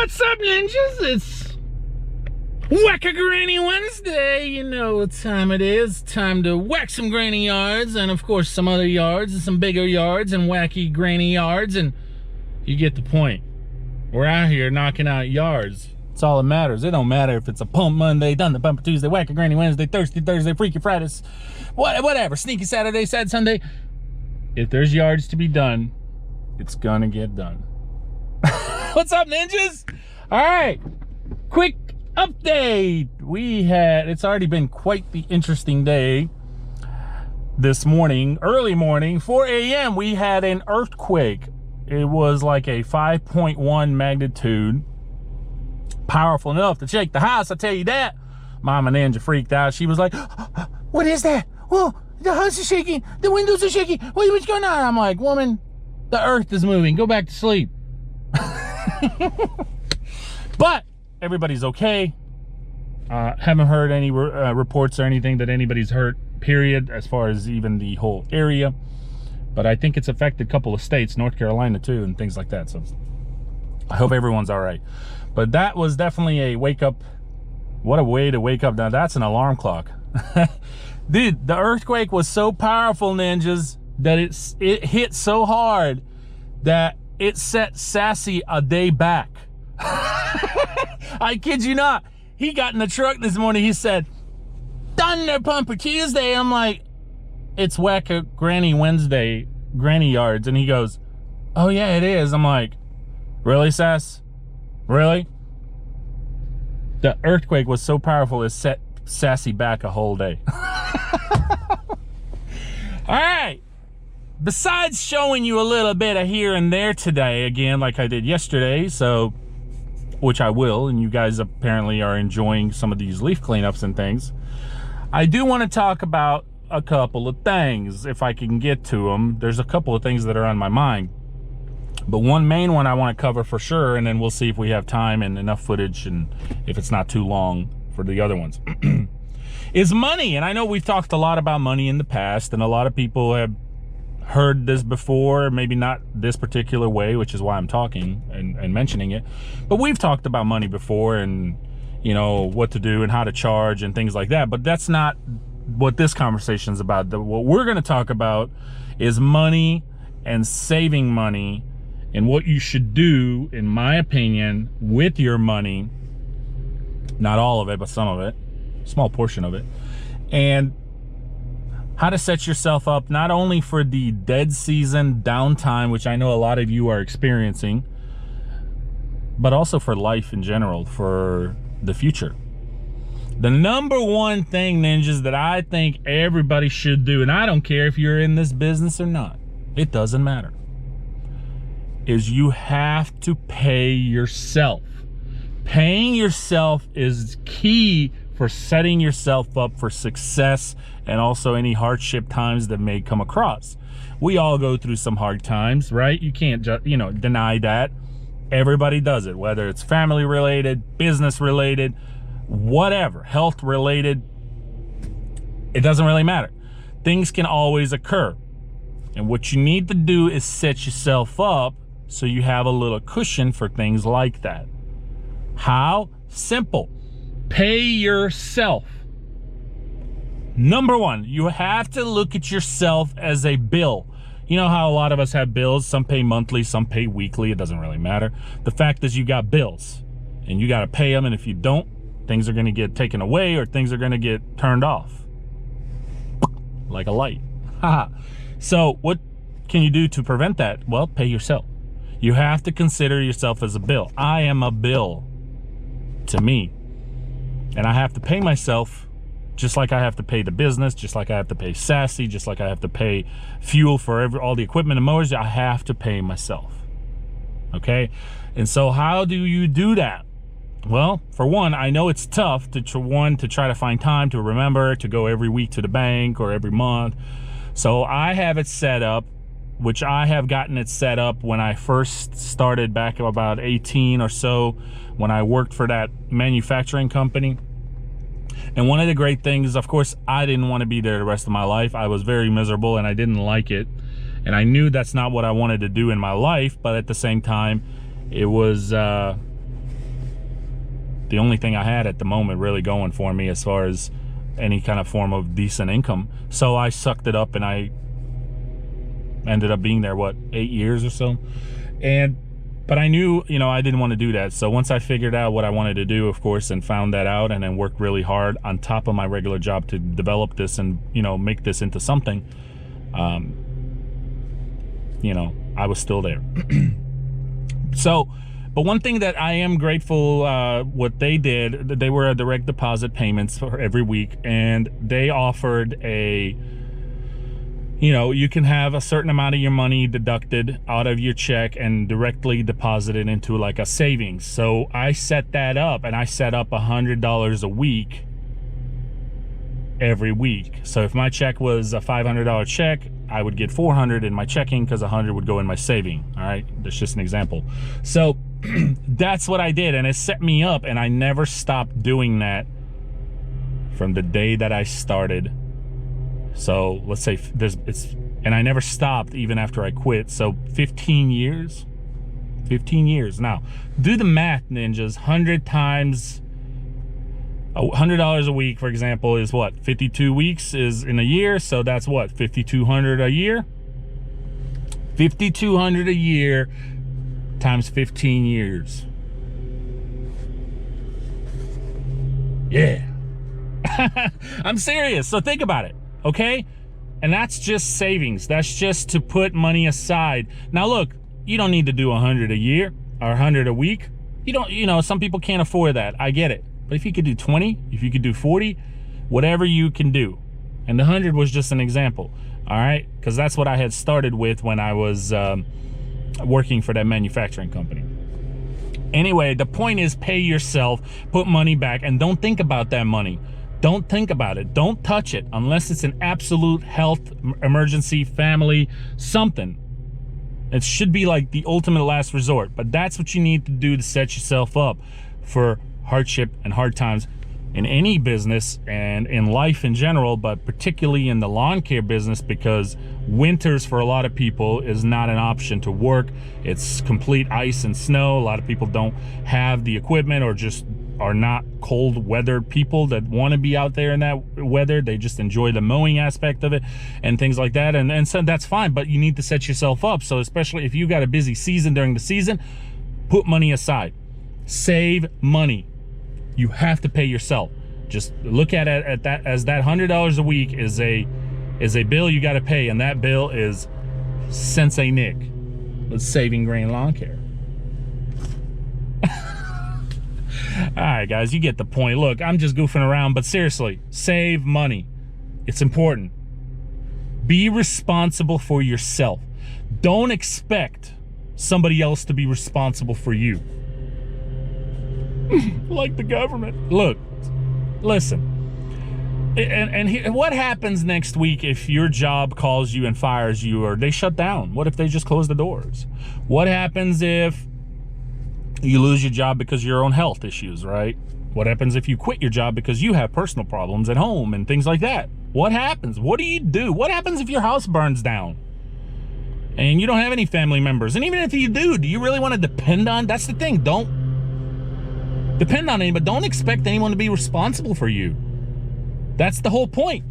What's up, ninjas? It's Whack-a Granny Wednesday. You know what time it is. Time to whack some granny yards, and of course some other yards, and some bigger yards, and wacky granny yards, and you get the point. We're out here knocking out yards. That's all that matters. It don't matter if it's a Pump Monday, Done the Bumper Tuesday, Whack-a Granny Wednesday, Thirsty Thursday, Freaky Fridays, whatever, Sneaky Saturday, Sad Sunday. If there's yards to be done, it's gonna get done. What's up, ninjas? All right, quick update. It's already been quite the interesting day. This morning, early morning, 4 a.m., we had an earthquake. It was like a 5.1 magnitude. Powerful enough to shake the house, I tell you that. Mama Ninja freaked out. She was like, what is that? Whoa, the house is shaking. The windows are shaking. What's going on? I'm like, woman, the earth is moving. Go back to sleep. But everybody's okay. Haven't heard any reports or anything that anybody's hurt, period, as far as even the whole area. But I think it's affected a couple of states, North Carolina too, and things like that. So I hope everyone's all right. But that was definitely a wake up. What a way to wake up. Now that's an alarm clock. Dude, the earthquake was so powerful, ninjas, that it hit so hard that it set Sassy a day back. I kid you not. He got in the truck this morning. He said, Thunder Pumper Tuesday. I'm like, it's Whack-a Granny Wednesday, Granny Yards. And he goes, oh yeah, it is. I'm like, really, Sass? Really? The earthquake was so powerful it set Sassy back a whole day. All right. Besides showing you a little bit of here and there today, again, like I did yesterday, so, which I will, and you guys apparently are enjoying some of these leaf cleanups and things, I do want to talk about a couple of things, if I can get to them. There's a couple of things that are on my mind, but one main one I want to cover for sure, and then we'll see if we have time and enough footage, and if it's not too long for the other ones, is money. And I know we've talked a lot about money in the past, and a lot of people have heard this before, maybe not this particular way, which is why I'm talking and mentioning it, but we've talked about money before, and you know what to do and how to charge and things like that. But that's not what this conversation is about. What we're going to talk about is money and saving money, and what you should do, in my opinion, with your money. Not all of it, but some of it, small portion of it, and how to set yourself up not only for the dead season downtime, which I know a lot of you are experiencing, but also for life in general, for the future. The number one thing, ninjas, that I think everybody should do, and I don't care if you're in this business or not, it doesn't matter, is you have to pay yourself. Paying yourself is key for setting yourself up for success, and also any hardship times that may come across. We all go through some hard times, right? You can't just, deny that. Everybody does it, whether it's family related, business related, whatever, health related. It doesn't really matter. Things can always occur. And what you need to do is set yourself up so you have a little cushion for things like that. How? Simple. Pay yourself. Number one, you have to look at yourself as a bill. You know how a lot of us have bills? Some pay monthly, some pay weekly. It doesn't really matter. The fact is, you got bills and you got to pay them. And if you don't, things are going to get taken away, or things are going to get turned off like a light. So what can you do to prevent that? Well, pay yourself. You have to consider yourself as a bill. I am a bill to me, and I have to pay myself, just like I have to pay the business, just like I have to pay Sassy, just like I have to pay fuel for all the equipment and motors. I have to pay myself. Okay? And so how do you do that? Well, for one, I know it's tough to try to find time to remember to go every week to the bank or every month. So I have it set up, which I have gotten it set up when I first started back about 18 or so, when I worked for that manufacturing company. And one of the great things, of course, I didn't want to be there the rest of my life. I was very miserable and I didn't like it. And I knew that's not what I wanted to do in my life. But at the same time, it was the only thing I had at the moment really going for me as far as any kind of form of decent income. So I sucked it up and I ended up being there, what, 8 years or so. But I knew, I didn't want to do that. So once I figured out what I wanted to do, of course, and found that out, and then worked really hard on top of my regular job to develop this and, make this into something, I was still there. So, but one thing that I am grateful, what they did, they were a direct deposit payments for every week, and they offered you can have a certain amount of your money deducted out of your check and directly deposited into like a savings. So I set that up, and I set up $100 a week every week. So if my check was a $500 check, I would get $400 in my checking because $100 would go in my saving. All right, that's just an example. So that's what I did, and it set me up, and I never stopped doing that from the day that I started. So let's say and I never stopped even after I quit. So 15 years. Now, do the math, ninjas. 100 times $100 a week, for example, is what? 52 weeks is in a year. So that's what? 5,200 a year. 5,200 a year times 15 years. Yeah. I'm serious. So think about it. Okay, and that's just savings. That's just to put money aside. Now look, you don't need to do 100 a year or 100 a week. You don't, some people can't afford that. I get it. But if you could do 20, if you could do 40, whatever you can do. And the 100 was just an example. All right, because that's what I had started with when I was working for that manufacturing company. Anyway, the point is, pay yourself, put money back, and don't think about that money. Don't think about it. Don't touch it unless it's an absolute health emergency, family, something. It should be like the ultimate last resort, but that's what you need to do to set yourself up for hardship and hard times in any business and in life in general, but particularly in the lawn care business, because winters for a lot of people is not an option to work. It's complete ice and snow. A lot of people don't have the equipment or just are not cold weather people that want to be out there in that weather. They just enjoy the mowing aspect of it and things like that. And so that's fine, but you need to set yourself up. So especially if you got a busy season during the season, put money aside, save money. You have to pay yourself. Just look at it at that as that $100 a week is a bill you got to pay, and that bill is Sensei Nick with Saving Grain Lawn Care. All right, guys, you get the point. Look, I'm just goofing around, but seriously, save money. It's important. Be responsible for yourself. Don't expect somebody else to be responsible for you. Like the government. Look, listen. And what happens next week if your job calls you and fires you, or they shut down? What if they just close the doors? What happens if you lose your job because of your own health issues, right? What happens if you quit your job because you have personal problems at home and things like that? What happens? What do you do? What happens if your house burns down and you don't have any family members? And even if you do you really want to depend on? That's the thing. Don't depend on anyone, but don't expect anyone to be responsible for you. That's the whole point.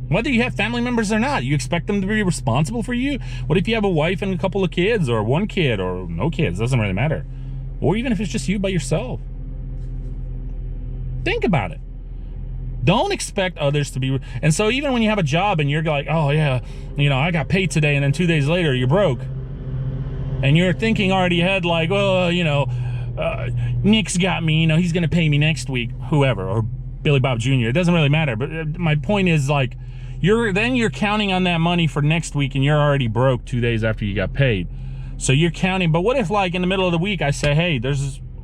Whether you have family members or not, you expect them to be responsible for you? What if you have a wife and a couple of kids, or one kid, or no kids? Doesn't really matter. Or even if it's just you by yourself. Think about it. Don't expect others to be. And so even when you have a job and you're like, oh yeah, I got paid today, and then 2 days later you're broke, and you're thinking already ahead like, well, Nick's got me, he's gonna pay me next week, whoever, or Billy Bob Jr. It doesn't really matter. But my point is, like, you're counting on that money for next week, and you're already broke 2 days after you got paid. So you're counting. But what if, like, in the middle of the week I say, hey,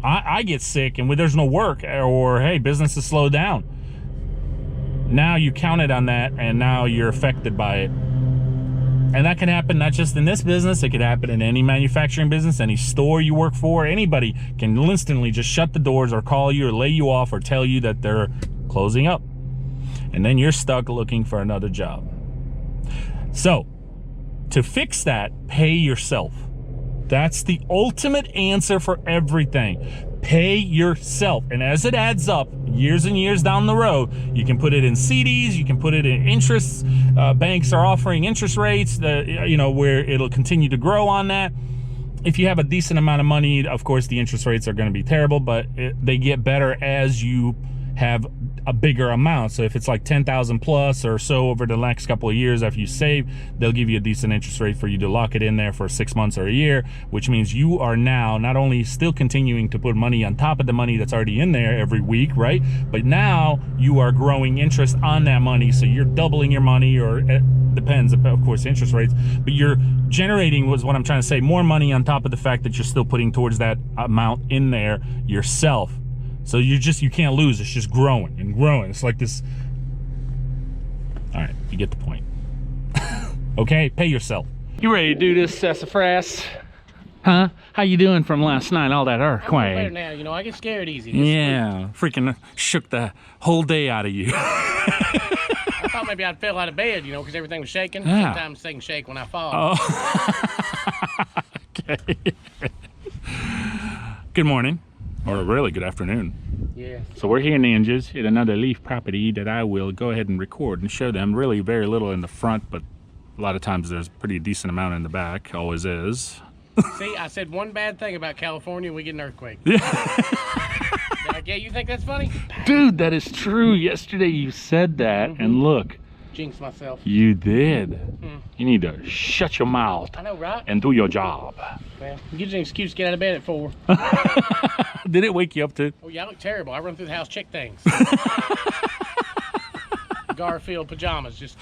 I get sick and there's no work, or hey, business is slowed down? Now you counted on that, and now you're affected by it. And that can happen not just in this business. It could happen in any manufacturing business, any store you work for. Anybody can instantly just shut the doors or call you or lay you off or tell you that they're closing up. And then you're stuck looking for another job. So to fix that, pay yourself. That's the ultimate answer for everything. Pay yourself. And as it adds up, years and years down the road, you can put it in CDs, you can put it in interests. Banks are offering interest rates, where it'll continue to grow on that. If you have a decent amount of money, of course, the interest rates are going to be terrible, but they get better as you have a bigger amount. So if it's like 10,000 plus or so over the next couple of years after you save, they'll give you a decent interest rate for you to lock it in there for 6 months or a year, which means you are now not only still continuing to put money on top of the money that's already in there every week, right? But now you are growing interest on that money. So you're doubling your money, or it depends, of course, interest rates, but you're generating, was what I'm trying to say, more money on top of the fact that you're still putting towards that amount in there yourself. So you can't lose. It's just growing and growing. It's like this. All right, you get the point. Okay, pay yourself. You ready to do this, sassafras? Huh? How you doing from last night? All that earthquake. I'm better now. You know, I get scared easy. Yeah, freaking shook the whole day out of you. I thought maybe I'd fell out of bed, you know, because everything was shaking. Yeah. Sometimes things shake when I fall. Oh. Okay. Good morning. Or really good afternoon. Yeah. So we're here, ninjas, at another leaf property that I will go ahead and record and show them. Really very little in the front, but a lot of times there's a pretty decent amount in the back. Always is. See, I said one bad thing about California, we get an earthquake. Yeah, you think that's funny? Dude, that is true. Yesterday you said that, and look. Jinxed myself. You did. You need to shut your mouth. I know, right? And do your job. Well, gives you an excuse to get out of bed at 4. Did it wake you up too? Oh yeah, I look terrible. I run through the house, check things. Garfield pajamas, just.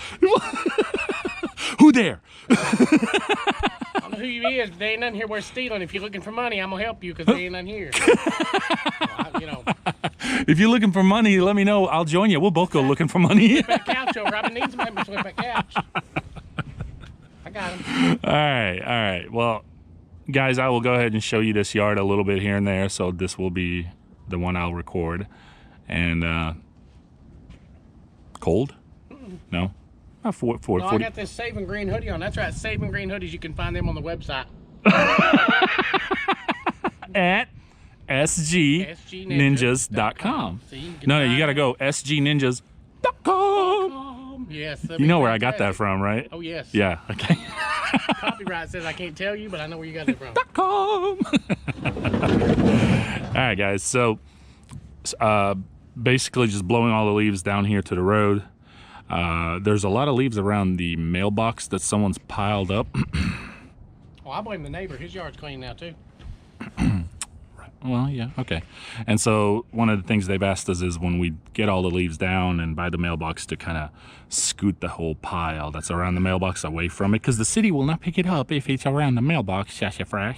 Who there? I don't know who you is. There ain't nothing here worth stealing. If you're looking for money, I'm gonna help you because there ain't nothing here. You know. If you're looking for money, let me know. I'll join you. We'll both go looking for money. Flip that couch over. I've been needing somebody to flip that couch. I got him. All right. Well, guys, I will go ahead and show you this yard a little bit here and there. So this will be the one I'll record. And cold? No. No, I got this Saving Green hoodie on. That's right, Saving Green hoodies. You can find them on the website. At sgninjas.com. No, you gotta go sgninjas.com. Yes. You know where I got that from, right? Oh, yes. Yeah, okay. Copyright says I can't tell you, but I know where you got it from. .com. All right, guys. So basically just blowing all the leaves down here to the road. There's a lot of leaves around the mailbox that someone's piled up. Oh, I blame the neighbor. His yard's clean now, too. Well, yeah, okay. And so one of the things they've asked us is when we get all the leaves down and by the mailbox to kind of scoot the whole pile that's around the mailbox away from it, because the city will not pick it up if it's around the mailbox, sassafras.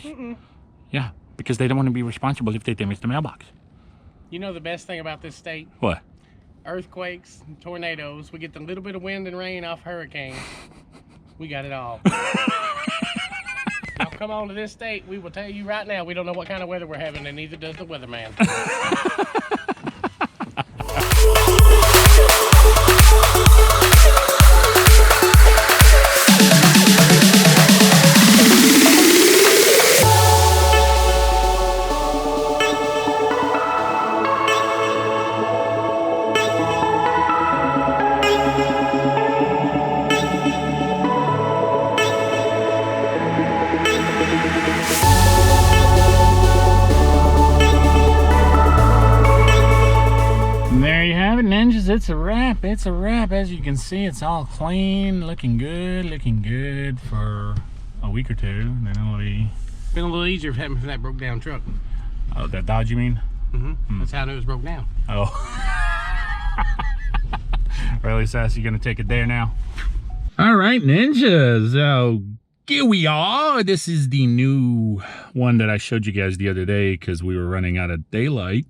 Yeah, because they don't want to be responsible if they damage the mailbox. You know the best thing about this state? What? Earthquakes, tornadoes. We get the little bit of wind and rain off hurricanes. We got it all. Now come on to this state, we will tell you right now, we don't know what kind of weather we're having, and neither does the weatherman. It's a wrap. It's a wrap. As you can see, it's all clean, looking good for a week or two. And then it'll be been a little easier for that broke down truck. Oh, that Dodge, you mean? That's how I knew it was broke down. Oh. Really, Sassy, you gonna take it there now? All right, ninjas. So here we are. This is the new one that I showed you guys the other day because we were running out of daylight.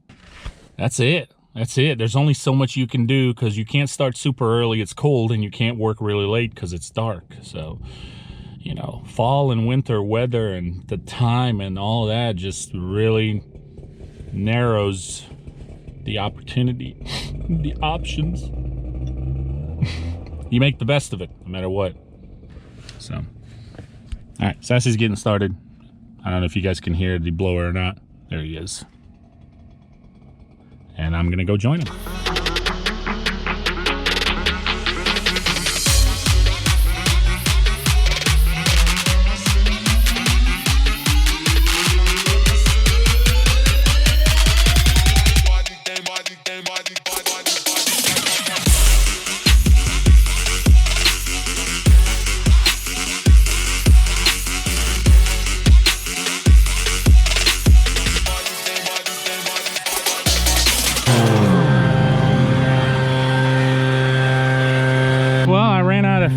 That's it. That's it. There's only so much you can do because you can't start super early. It's cold, and you can't work really late because it's dark. So, you know, fall and winter weather and the time and all that just really narrows the opportunity, the options. You make the best of it, no matter what. So, all right, Sassy's getting started. I don't know if you guys can hear the blower or not. There he is. and I'm gonna go join him.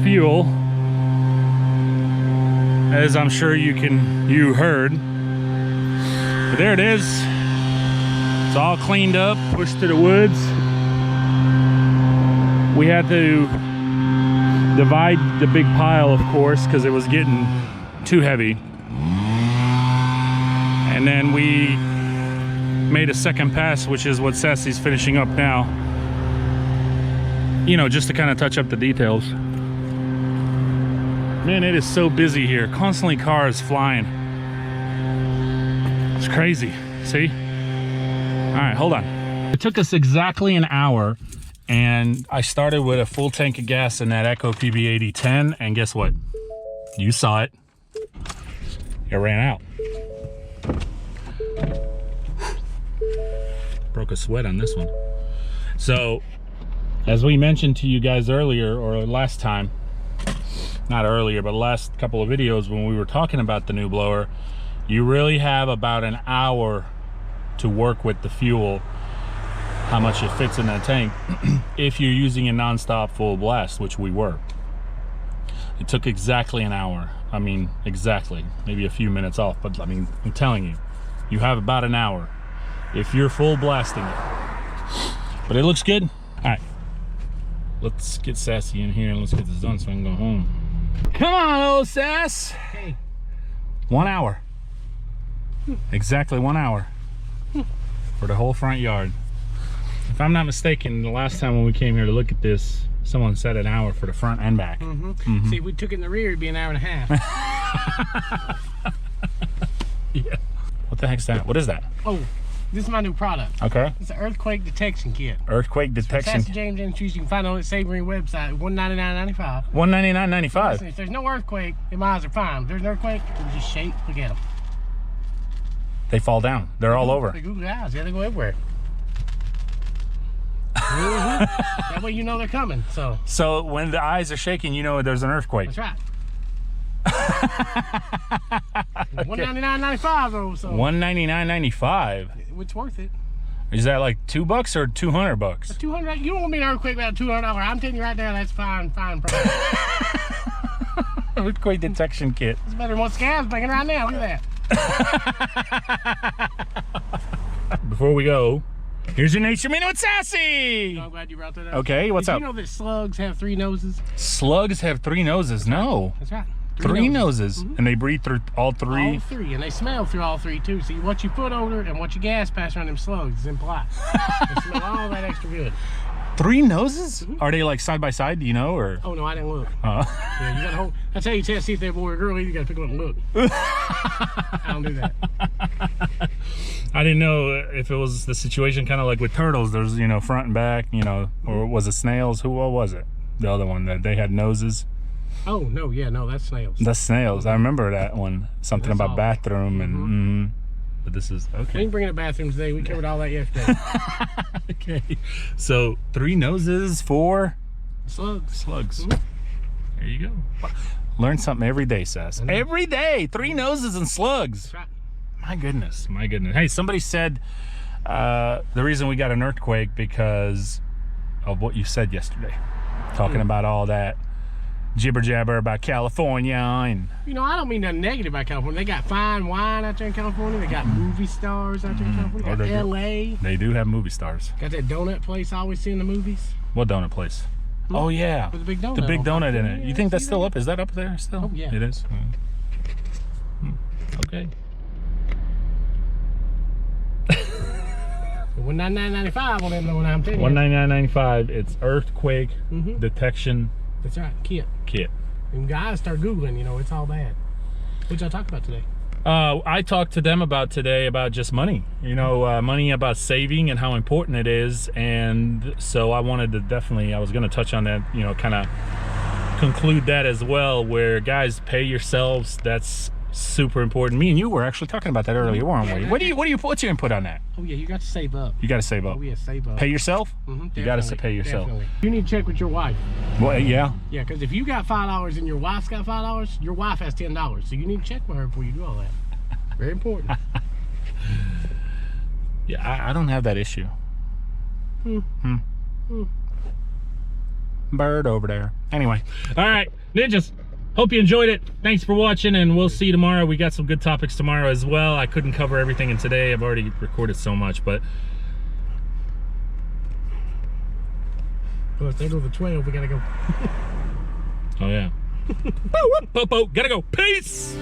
Fuel, as I'm sure you heard, but there it is. It's all cleaned up, pushed to the woods. We had to divide the big pile, of course, because it was getting too heavy, and then we made a second pass, which is what Sassy's finishing up now, you know, just to kind of touch up the details. Man, it is so busy here. Constantly cars flying. It's crazy. See? All right, hold on. It took us exactly an hour, and I started with a full tank of gas in that Echo PB8010, and guess what? You saw it. It ran out. Broke a sweat on this one. So, as we mentioned to you guys earlier, or last time, not earlier, but last couple of videos when we were talking about the new blower, you really have about an hour to work with the fuel, how much it fits in that tank, if you're using a non-stop full blast, which we were. It took exactly an hour. I mean, exactly, maybe a few minutes off, but I mean, I'm telling you, you have about an hour if you're full blasting it. But it looks good. All right, let's get Sassy in here and let's get this done so I can go home. Come on, old Sass. Hey. 1 hour. Exactly 1 hour for the whole front yard. If I'm not mistaken, the last time when we came here to look at this, someone said an hour for the front and back. See, if we took it in the rear, it'd be an hour and a half. Yeah. What the heck's that? What is that? Oh, this is my new product. Okay. It's an earthquake detection kit. Earthquake detection. Sassy James Industries. You can find it on its Savory website. $199.95. $199.95. If there's no earthquake, the miles are fine. If there's an earthquake, they'll just shake. Look at them. They fall down. They're all over. They're googly eyes. Yeah, they go everywhere. That way you know they're coming. So when the eyes are shaking, you know there's an earthquake. That's right. $199.95 though. So $199.95. It's worth it. Is that like $2 or $200? 200. You don't want me an earthquake without $200. I'm telling you right now, that's fine price. Earthquake detection kit. It's better than what Scab's making right now. Look at that. Before we go, here's your Nature Minute with Sassy. I'm glad you brought that up. Okay, what's up? Did you know that slugs have 3 noses? Slugs have 3 noses. No. That's right. 3 noses. And they breathe through all 3. All 3, and they smell through all 3 too. See, what you put odor and what you gas pass around them slugs is implied. They smell all that extra good. 3 noses? Are they like side by side? Do you know, or? Oh no, I didn't look. Yeah, you gotta hold. That's how you test see if they're a boy or girl. You gotta pick them up and look. I don't do that. I didn't know if it was the situation kind of like with turtles. There's, you know, front and back, you know, or was it snails? What was it? The other one that they had noses. Oh no, yeah, no, that's snails. That's snails. I remember that one. Something that's about all. Bathroom and. But this is okay. We didn't bring in a bathroom today. We covered all that yesterday. Okay, so 3 noses for slugs. Slugs. There you go. Learn something every day, Sass. Every day, 3 noses and slugs. That's right. My goodness, my goodness. Hey, somebody said the reason we got an earthquake because of what you said yesterday, talking about all that jibber jabber about California. And you know, I don't mean nothing negative about California. They got fine wine out there in California. They got movie stars out there in California. They got LA. They do have movie stars. Got that donut place I always see in the movies. What donut place? Oh yeah, with the big donut. The big donut in it. Yeah, you think that's still up? Is that up there still? Oh yeah, it is. Okay. $199.95 on them though. I'm telling you. $199.95. It's earthquake detection. That's right. Kit. Kit. And guys start googling. You know, it's all bad. What y'all talk about today? I talked to them about today about just money, you know, money, about saving and how important it is. And so I wanted to definitely, I was going to touch on that, you know, kind of conclude that as well, where guys, pay yourselves. That's super important. Me and you were actually talking about that earlier, weren't we? What's your input on that? Oh yeah, you got to save up. You got to save up. Oh yeah, save up. Pay yourself? You got to pay yourself. Definitely. You need to check with your wife. Well, yeah. Yeah, because if you got $5 and your wife's got $5, your wife has $10. So you need to check with her before you do all that. Very important. Yeah, I don't have that issue. Bird over there. Anyway, all right, ninjas. Hope you enjoyed it. Thanks for watching, and we'll see you tomorrow. We got some good topics tomorrow as well. I couldn't cover everything in today. I've already recorded so much, but Oh, it's there to the 12. We gotta go. oh yeah. Popo, gotta go. Peace.